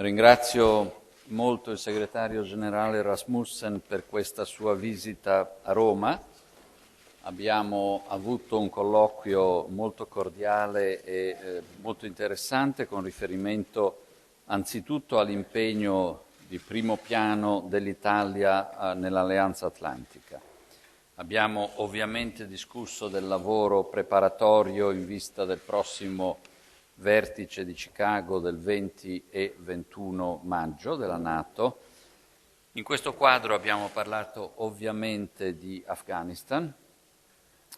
Ringrazio molto il segretario generale Rasmussen per questa sua visita a Roma. Abbiamo avuto un colloquio molto cordiale e molto interessante con riferimento anzitutto all'impegno di primo piano dell'Italia nell'Alleanza Atlantica. Abbiamo ovviamente discusso del lavoro preparatorio in vista del prossimo vertice di Chicago del 20 e 21 maggio della NATO. In questo quadro abbiamo parlato ovviamente di Afghanistan.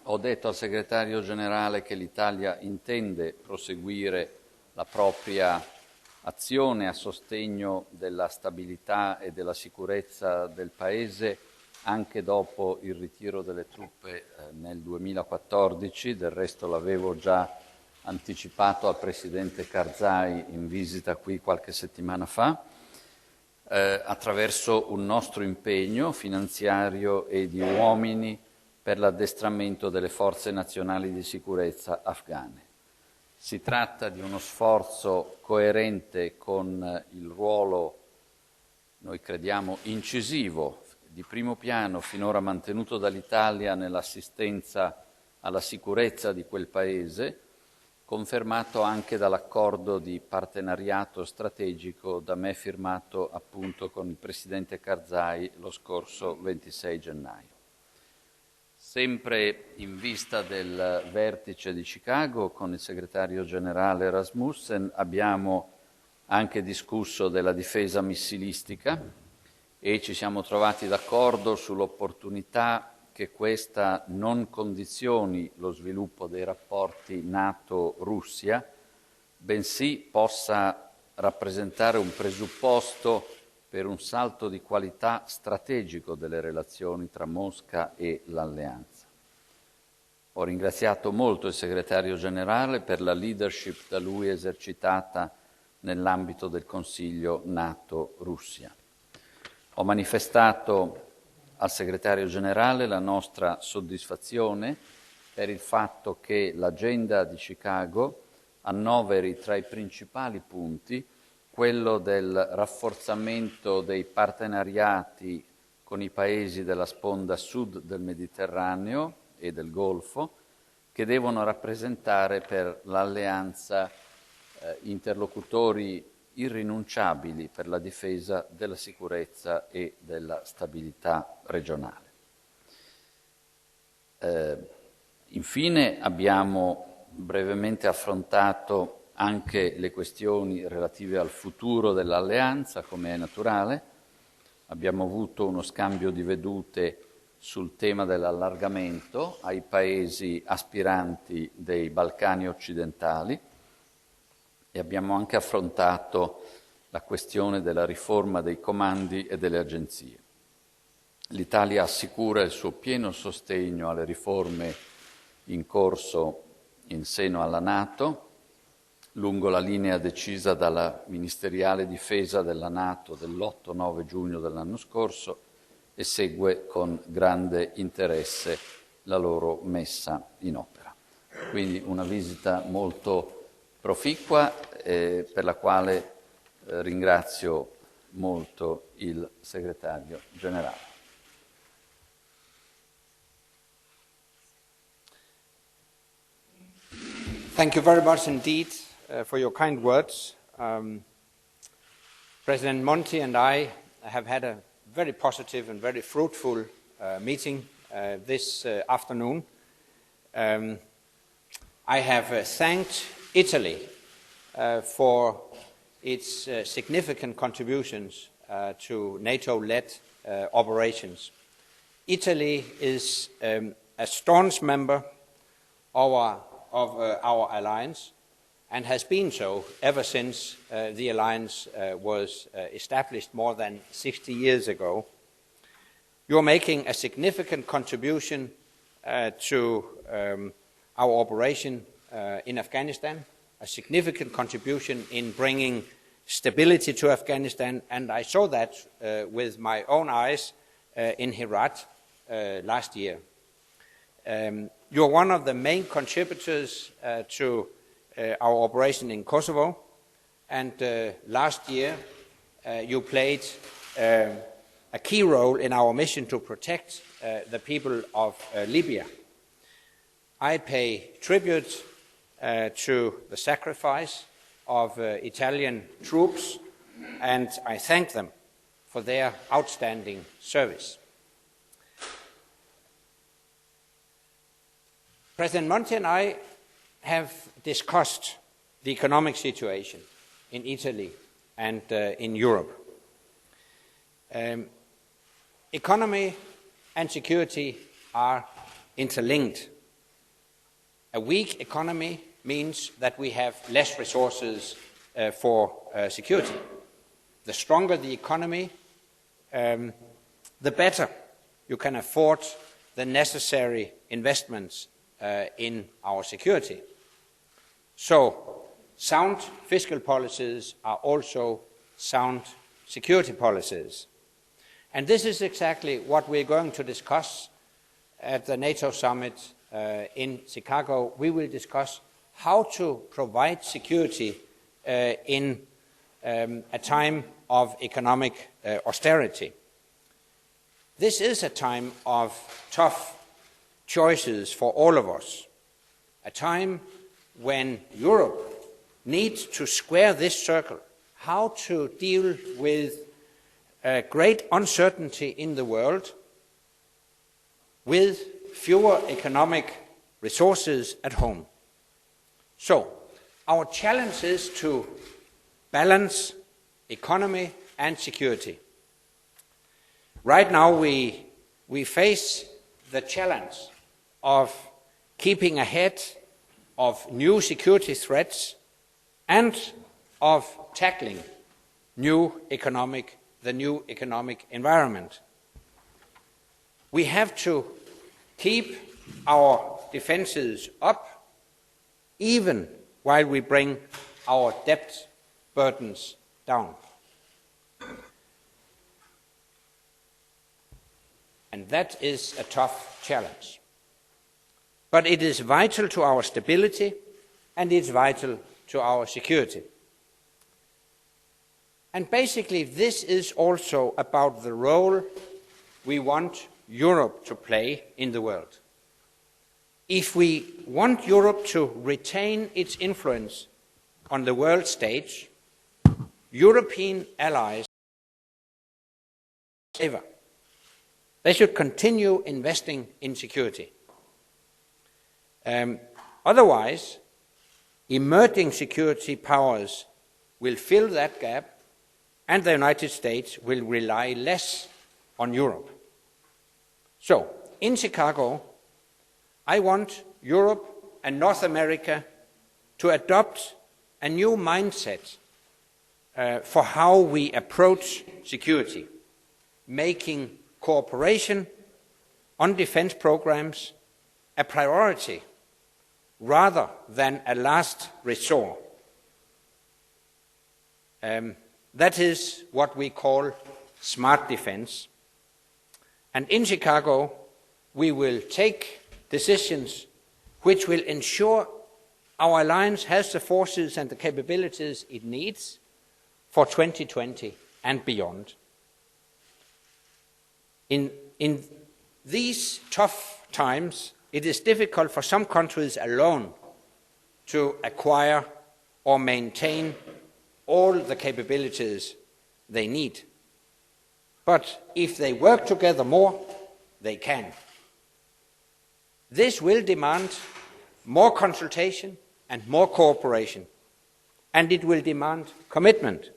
Ho detto al segretario generale che l'Italia intende proseguire la propria azione a sostegno della stabilità e della sicurezza del Paese anche dopo il ritiro delle truppe nel 2014, del resto l'avevo già anticipato al Presidente Karzai in visita qui qualche settimana fa, attraverso un nostro impegno finanziario e di uomini per l'addestramento delle forze nazionali di sicurezza afghane. Si tratta di uno sforzo coerente con il ruolo, noi crediamo, incisivo, di primo piano finora mantenuto dall'Italia nell'assistenza alla sicurezza di quel Paese, confermato anche dall'accordo di partenariato strategico da me firmato appunto con il Presidente Karzai lo scorso 26 gennaio. Sempre in vista del vertice di Chicago con il segretario generale Rasmussen abbiamo anche discusso della difesa missilistica e ci siamo trovati d'accordo sull'opportunità che questa non condizioni lo sviluppo dei rapporti NATO-Russia, bensì possa rappresentare un presupposto per un salto di qualità strategico delle relazioni tra Mosca e l'Alleanza. Ho ringraziato molto il segretario generale per la leadership da lui esercitata nell'ambito del Consiglio NATO-Russia. Ho manifestato al segretario generale la nostra soddisfazione per il fatto che l'agenda di Chicago annoveri tra i principali punti quello del rafforzamento dei partenariati con i paesi della sponda sud del Mediterraneo e del Golfo, che devono rappresentare per l'Alleanza interlocutori irrinunciabili per la difesa della sicurezza e della stabilità regionale. Infine abbiamo brevemente affrontato anche le questioni relative al futuro dell'Alleanza, come è naturale. Abbiamo avuto uno scambio di vedute sul tema dell'allargamento ai paesi aspiranti dei Balcani occidentali e abbiamo anche affrontato la questione della riforma dei comandi e delle agenzie. L'Italia assicura il suo pieno sostegno alle riforme in corso in seno alla NATO, lungo la linea decisa dalla ministeriale difesa della NATO dell'8-9 giugno dell'anno scorso e segue con grande interesse la loro messa in opera. Quindi una visita molto proficua per la quale ringrazio molto il segretario generale. Thank you very much indeed for your kind words. President Monti and I have had a very positive and very fruitful meeting this afternoon. I have thanked Italy for its significant contributions to NATO-led operations. Italy is a staunch member of our alliance and has been so ever since the alliance was established more than 60 years ago. You are making a significant contribution to our operation in Afghanistan, a significant contribution in bringing stability to Afghanistan, and I saw that with my own eyes in Herat last year. You are one of the main contributors to our operation in Kosovo, and last year you played a key role in our mission to protect the people of Libya. I pay tribute to the sacrifice of Italian troops, and I thank them for their outstanding service. President Monti and I have discussed the economic situation in Italy and in Europe. Economy and security are interlinked. A weak economy means that we have less resources for security. The stronger the economy, the better you can afford the necessary investments in our security. So, sound fiscal policies are also sound security policies. And this is exactly what we're going to discuss at the NATO summit in Chicago. We will discuss how to provide security in a time of economic austerity. This is a time of tough choices for all of us, a time when Europe needs to square this circle, how to deal with great uncertainty in the world with fewer economic resources at home. So, our challenge is to balance economy and security. Right now we face the challenge of keeping ahead of new security threats and of tackling the new economic environment. We have to keep our defenses up even while we bring our debt burdens down. And that is a tough challenge. But it is vital to our stability and it's vital to our security. And basically this is also about the role we want Europe to play in the world. If we want Europe to retain its influence on the world stage, European allies ever. They should continue investing in security. Otherwise, emerging security powers will fill that gap and the United States will rely less on Europe. So, in Chicago, I want Europe and North America to adopt a new mindset for how we approach security, making cooperation on defense programs a priority rather than a last resort. That is what we call smart defense. And in Chicago, we will take decisions which will ensure our alliance has the forces and the capabilities it needs for 2020 and beyond. In these tough times, it is difficult for some countries alone to acquire or maintain all the capabilities they need. But if they work together more, they can. This will demand more consultation and more cooperation, and it will demand commitment.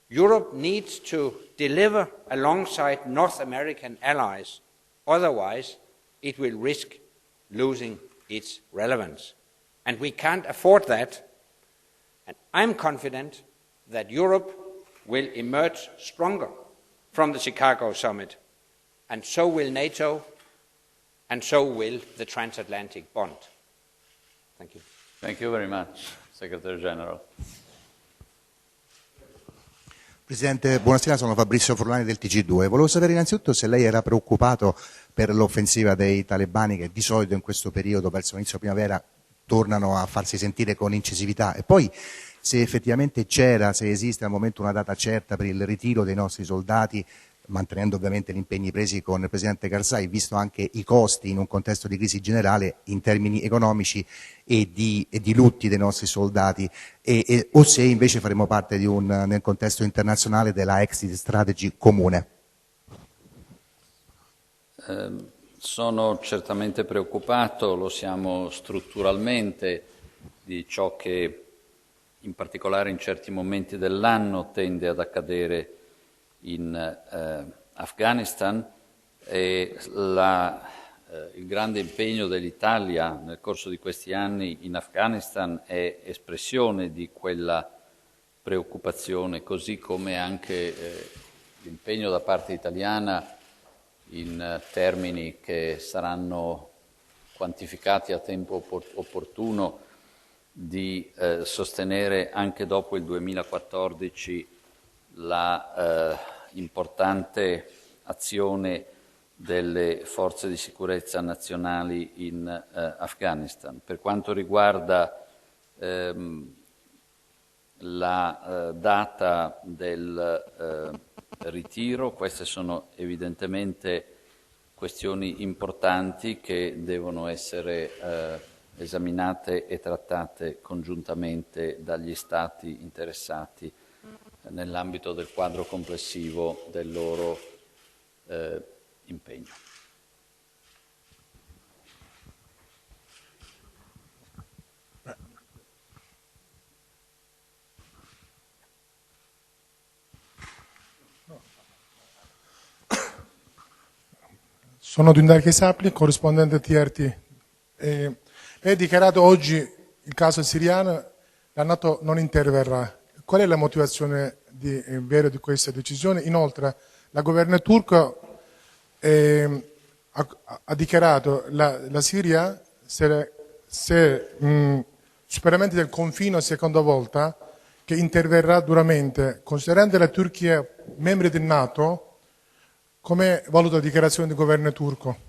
Europe needs to deliver alongside North American allies, otherwise it will risk losing its relevance. And we can't afford that. And I'm confident that Europe will emerge stronger from the Chicago summit, and so will NATO, and so will the transatlantic bond. Thank you. Thank you very much, Secretary General. Presidente, buonasera, sono Fabrizio Forlani del TG2. Volevo sapere innanzitutto se lei era preoccupato per l'offensiva dei talebani che di solito in questo periodo, verso l'inizio primavera, tornano a farsi sentire con incisività, e poi se effettivamente c'era, se esiste al momento una data certa per il ritiro dei nostri soldati, mantenendo ovviamente gli impegni presi con il Presidente Karzai, visto anche i costi in un contesto di crisi generale in termini economici e di lutti dei nostri soldati, o se invece faremo parte nel contesto internazionale della exit strategy comune. Sono certamente preoccupato, lo siamo strutturalmente, di ciò che in particolare in certi momenti dell'anno tende ad accadere in Afghanistan, e il grande impegno dell'Italia nel corso di questi anni in Afghanistan è espressione di quella preoccupazione, così come anche l'impegno da parte italiana in termini che saranno quantificati a tempo opportuno di sostenere anche dopo il 2014 la importante azione delle forze di sicurezza nazionali in Afghanistan. Per quanto riguarda la data del ritiro, queste sono evidentemente questioni importanti che devono essere esaminate e trattate congiuntamente dagli Stati interessati nell'ambito del quadro complessivo del loro impegno. Sono Dundar Sapli, corrispondente TRT. Lei ha dichiarato oggi il caso siriano, la NATO non interverrà. Qual è la motivazione vera di questa decisione? Inoltre, la governo turco ha dichiarato la Siria superamento del confine seconda volta che interverrà duramente. Considerando la Turchia membro del NATO, come valuta la dichiarazione del governo turco?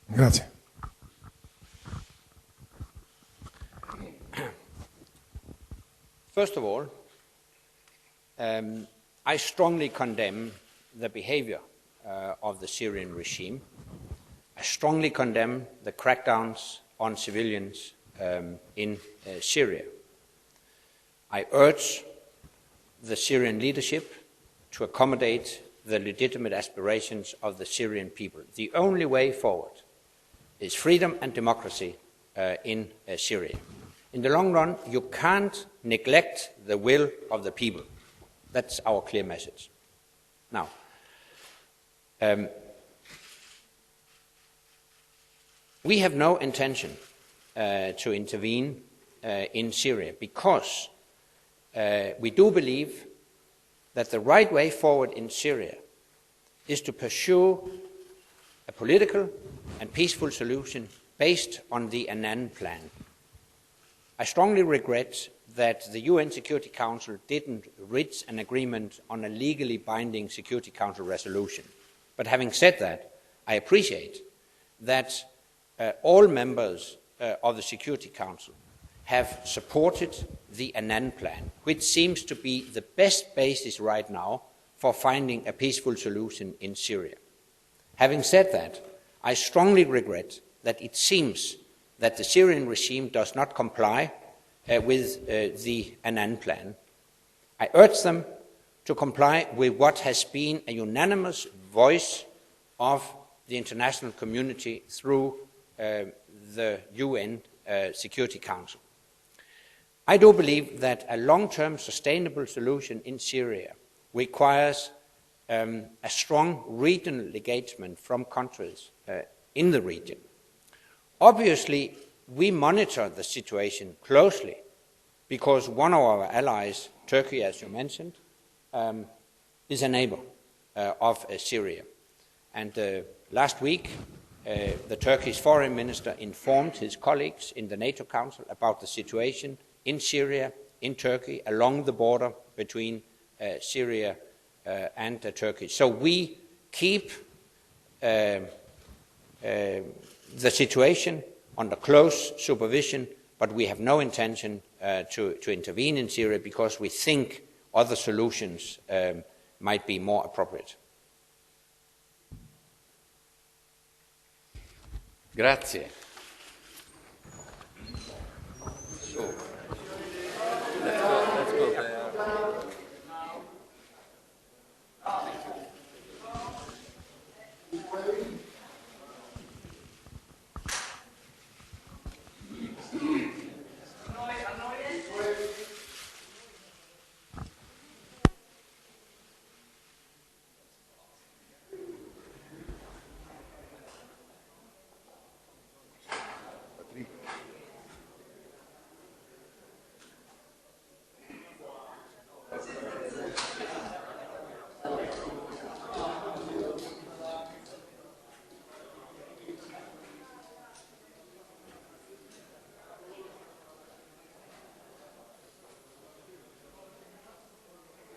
Grazie. First of all, I strongly condemn the behavior of the Syrian regime. I strongly condemn the crackdowns on civilians in Syria. I urge the Syrian leadership to accommodate the legitimate aspirations of the Syrian people. The only way forward is freedom and democracy in Syria. In the long run, you can't neglect the will of the people. That's our clear message. Now, we have no intention to intervene in Syria because we do believe that the right way forward in Syria is to pursue a political and peaceful solution based on the Annan plan. I strongly regret that the UN Security Council didn't reach an agreement on a legally binding Security Council resolution. But having said that, I appreciate that all members of the Security Council have supported the Annan plan, which seems to be the best basis right now for finding a peaceful solution in Syria. Having said that, I strongly regret that it seems that the Syrian regime does not comply with the Annan plan. I urge them to comply with what has been a unanimous voice of the international community through the UN Security Council. I do believe that a long-term sustainable solution in Syria requires a strong regional engagement from countries in the region. Obviously, we monitor the situation closely because one of our allies, Turkey, as you mentioned, is a neighbor of Syria. And last week, the Turkish foreign minister informed his colleagues in the NATO Council about the situation in Syria, in Turkey, along the border between Syria and Turkey. So we keep the situation under close supervision but we have no intention to intervene in Syria because we think other solutions might be more appropriate. Grazie. So.